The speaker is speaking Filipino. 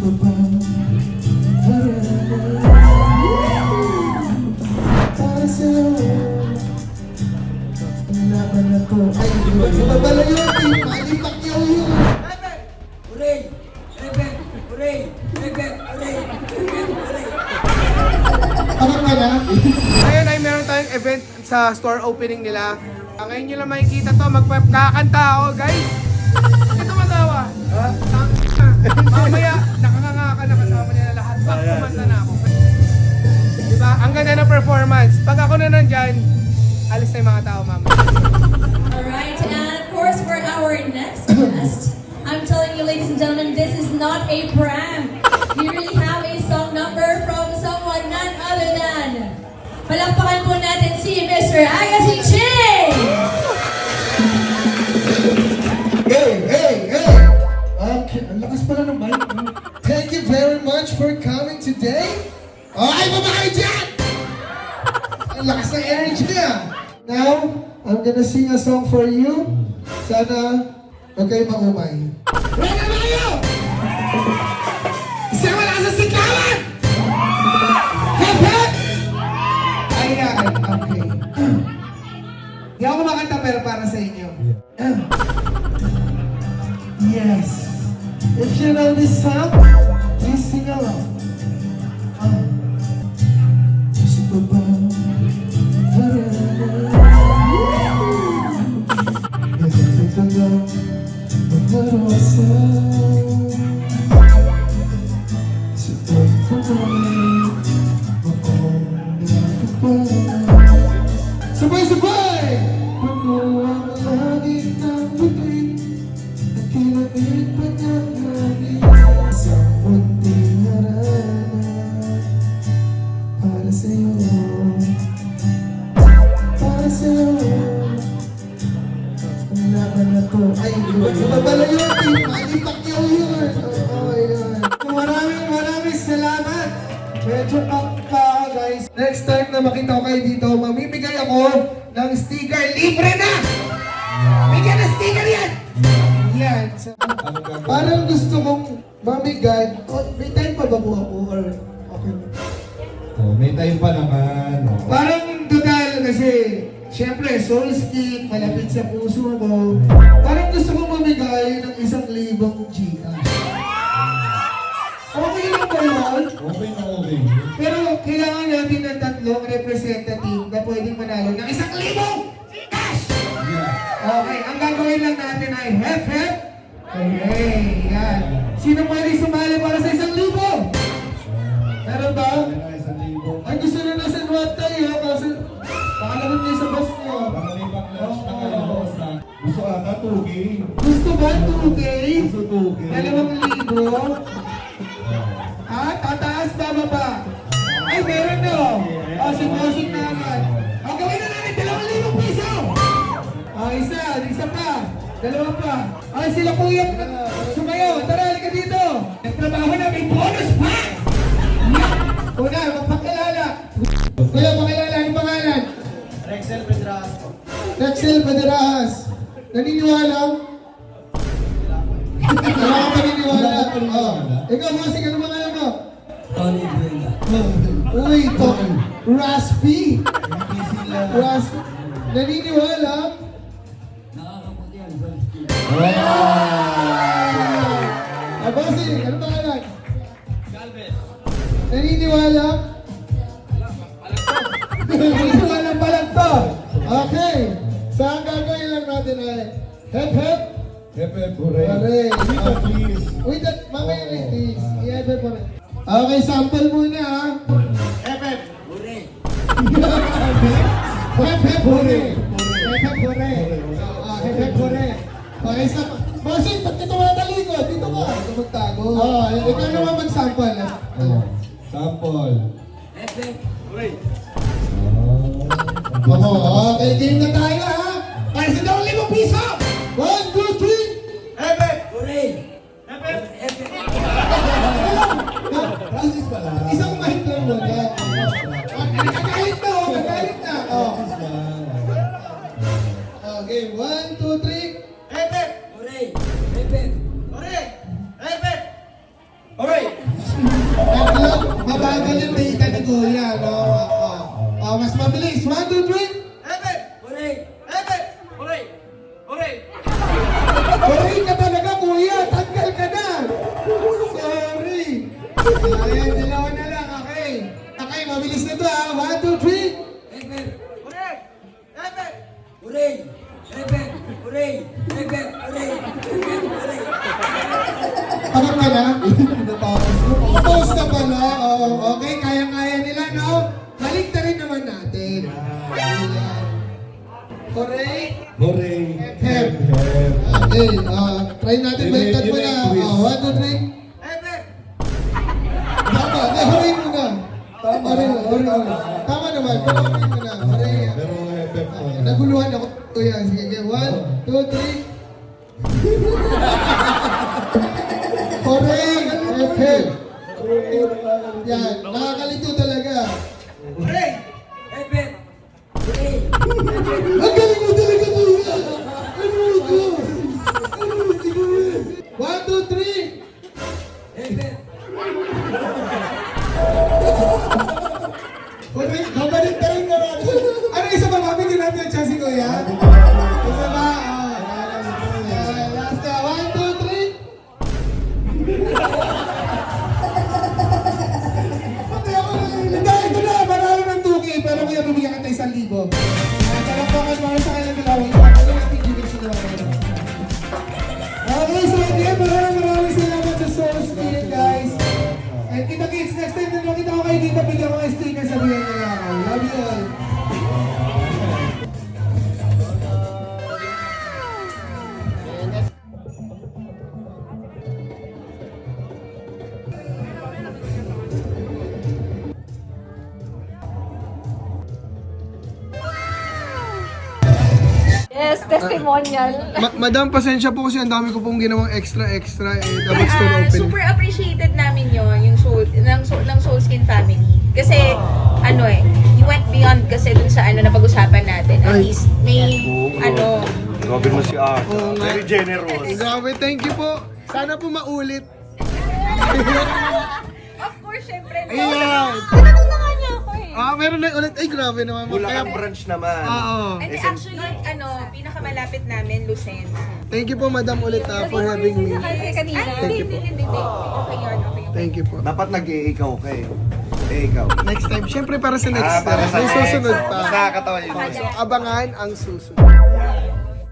mo ba? Para sa'yo ang laban na to. Ay, iba pala yun. Mali Pacquiao yun. Hooray! Rebek! Hooray! Rebek! Hooray! Rebek! Hooray! Abang ka na? Ngayon ay meron tayong event sa store opening nila. Ngayon nyo lang makikita to, magkakanta ako, guys. Ito matawa. Mamaya, nakanganga ka na kasama nila lahat. Bak, kumanta na ako. Diba? Ang ganda ng performance. Pag ako na nandyan, alis na yung mga tao, mama. Alright, and of course for our next guest, I'm telling you ladies and gentlemen, this is not a prank. We really have a song number from someone none other than palakpakan po natin si Mr. Agassi Ching! Hey! Ang lakas pala ng mic. Thank you very much for coming today. Ay, baba kayo dyan! Ang lakas ng energy niya. Now, I'm gonna sing a song for you. Sana huwag kayo maumay. Ready na kayo? Isang malakas ang sigawan! Hep, hep! Ayan, okay. Di ako makanta pero para sa inyo. Yes. If you know this song, please sing along. Gusto ko ba? Gusto ko ba? Magdarosa. Gusto ko ba? Sabay-sabay! Puno ang langit ng bibig at kinabit pa ng langit sa munting harana para sa'yo, para sa'yo ang laban na to. Ay, iba pala yun. Mali Pacquiao yun. Oo, yun. Maraming salamat. Medyo pa guys. Next time na makita ko kayo dito, mamimigay ako ng sticker. Libre na! Bigyan ng sticker yan! Yan. Parang gusto kong mamigay. Oh, may time pa ba po ako? Or okay na? Oh, may time pa naman. Oh. Parang total kasi, syempre, soul stick, malapit sa puso ko. Parang gusto kong mamigay ng 1,000 Gcash. Okay lang ba yun? Okay na okay. Pero kailangan natin ng 3 representative na pwedeng manalo ng 1,000 cash! Okay, ang gagawin lang natin ay hep hep. Okay, yan. Sino pwede sumali para sa 1,000? Meron ba? Ay, gusto na nasa nuwat tayo kasi pakalabot niyo sa boss niyo. Pakalipat lunch na kayo sa... Gusto ata 2K. Gusto ba 2K? Gusto 2K. 2,000? Ah, tataas ba ba? Ay, meron no. O, sinosik na agad. O, gawin na namin 2,000 piso. O, isa pa. 2 pa. Ay, sila kuya, sumayo. Tara, halika dito. Nagtrabaho na, may bonus pa. Una, magpakilala. Kuya, pakilala. Anong pangalan? Rexel Pedras po. Rexel Pedras. Naniniwala? Wala ka paniniwala. Oh. Ikaw, Mosing, ano pangalan mo? Tony Buena. Uy, ito. Raspy. Raspy. Naniniwala? Nakakaputi yan. Bossing, ano pangalan? Galvez. Naniniwala? Naniniwala pa lang to. Okay. Saan gagawin lang natin ay hep hep? Hep hep hooray. Hooray. Dito please. Uy, mamaya ladies. I-hep hep muna. Okay, sample muna ha. Hep hep. Hooray. Hep hep hooray. Hep hep hooray. Hep hep hooray. Okay, Bossing, ba't ka tumatalikod? Dito ka. Dito magtago. Oo, ikaw naman mag-sample. Sample. Hep hep. Hooray. Okay, game na tayo ha. Para sa 2,000 piso. 1, 2, 3. Hep hep. Hooray. Hep hep. Hep hep. Practice pala. Isang mic lang mo. Nagagalit na oh, nagagalit na. Okay, 1, 2, 3. Hep hep. Hooray. Hep hep. Hooray. Hep hep. Hooray. kuya, no? Mas mabilis. 1, 2, 3. Epe! Hooray! Epe! Hooray! Hooray! Sorry ka talaga, kuya. Tanggal ka na. Sorry. Ayan, dalawa na lang. Okay. Okay, mabilis na to, ha? 1, 2, 3. Epe! Hooray! Epe! Hooray! Epe! Hooray! Epe! Hooray! Epe! Hooray! Pagod ka na? Tapos na pala. Oh, okay, kaya-kaya nila, no? Balik na rin naman natin. Ayan. Hooray! Hooray! Hep. Okay, try natin baliktad mo na. 1, 2, 3. Epe! Tama, hooray mo na. Hooray mo. Tama naman, hooray mo na. Hooray. Pero effect mo na. Naguluhan ako. Kuya, sige, 1, 2, 3. Hooray! Hep. Yan, nakakalito talaga. Hooray! Epe! Hooray! Ang galing mo talaga, kuya! Ano ito? Ano ito? 1, 2, 3! Epe! Hooray! Babalik tayo na rin. Ano isa pa? Mabigyan natin ang chance, kuya? Isa ba? Last na. 1, 2, 3! Pati ako na. Hindi, ito na. Marami ng 2K. Pero kuya, bibigyan ka tayo 1,000. Talakpakan mo sa kanilang dalawang. Ipapalo natin yung sila. Okay, so again, maraming salamat sa Soul Spirit, guys. And kita kids, next time na nakita ko kayo dito, bigyan ko kayo sticker, sabihan nila ako. Love you all. Yes, testimonial. Madam, pasensya po kasi ang dami ko pong ginawang extra eh. Dapat store open. Super appreciated namin yon yung ng Soul Skin family. Kasi, you went beyond kasi dun sa na pag-usapan natin. At least, may, Grabe mo si Art. Oo nga. Very generous. Grabe, thank you po. Sana po maulit. of course, syempre. Ayan. Tinanong na nga niya ako eh. Meron na ulit. Ay, grabe naman. Bulacan branch naman. Oo. And actually, pinakamalapit namin, Lucen. Thank you po, madam, ulit for having me. Kasi kanina. Thank you po. Hindi. Okay yun, okay. Thank you po. Dapat nag-iikaw kayo. Ikaw. Next time, syempre para sa next Para sa may susunod pa. Nakakatawa yun. So, abangan ang susunod.